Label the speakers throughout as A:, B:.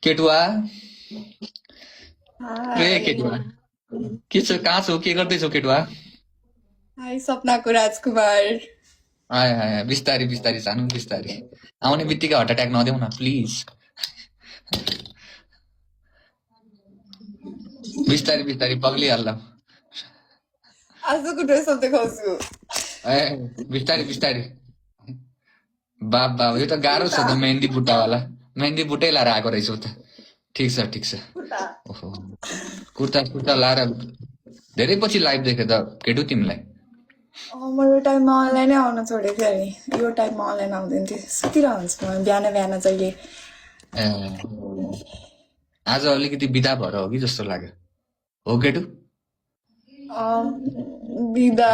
A: केटुवा रे
B: हाई
A: केटुवा के छ कहाँ छौ के गर्दैछौ केटुवा
B: हाई सपनाको राजकुमार
A: आए आए बिस्तारी बिस्तारी सानो बिस्तारी आउने बित्तिकै हर्ट एट्याक नदेऊ न प्लिज बिस्तारी बिस्तारी पग्लिहाल्ला
B: आजको ड्रेसअप देखाउँछु
A: ए बिस्तारी बिस्तारी बाप बाप यो त गाह्रो छ त मेहन्दी बुट्टै लाएर आएको रहेछौ त ठिक छ
B: खुट्टा
A: ओहो कुर्ता कुर्ता लाएर धेरै पछि लाइभ देखेँ त केटु तिमीलाई
B: म यो टाइममा अनलाइनै आउन छोडेको थिएँ अनि यो टाइममा अनलाइन आउँदैन थिएँ सुतिरहन्छु म बिहान बिहान जहिले
A: ए आज अलिकति बिदा भएर हो कि जस्तो लाग्यो हो केटु
B: बिदा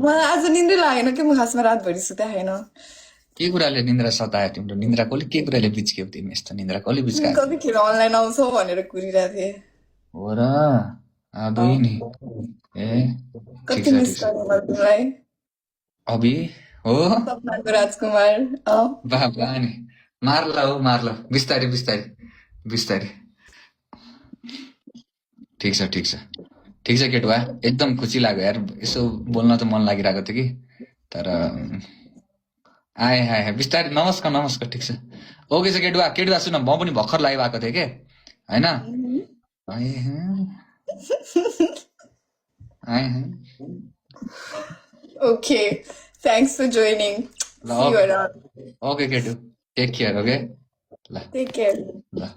B: मलाई आज निन्द्रै लागेन कि म खासमा रातभरि सुते छैन
A: के कुराले निन्द्रा सतायो तिम्रो निन्द्रा कसले के कुराले बिच्क्यौ तिमी यस्तो निन्द्रा कसले बिच्कायो
B: कतिखेर अनलाइन आउँछौ भनेर कुरिरहेको थिएँ
A: हो र दुई नि ए ठिक
B: कति
A: छ
B: मिस
A: ठिक छ
B: गरेँ मैले तिमीलाई
A: अभि हो
B: सपनाको राजकुमार
A: बाबा नि मार्ला बिस्तारी बिस्तारी बिस्तारी ठिक छ ठिक छ ठिक छ केटुवा एकदम खुसी लाग्यो यार यसो बोल्न त मन लागिरहेको थियो कि तर आए आए बिस्तारै नमस्कार ठिक छ ओके छ केटुवा सुन म पनि भर्खर लाइभ आएको थिएँ के होइन आए हैं, आए हैं।
B: ओके थ्याङ्क्स फर जोइनिङ
A: ल
B: सी यु अराउन्ड
A: ओके केटु टेक केयर ओके ल
B: टेक केयर
A: ल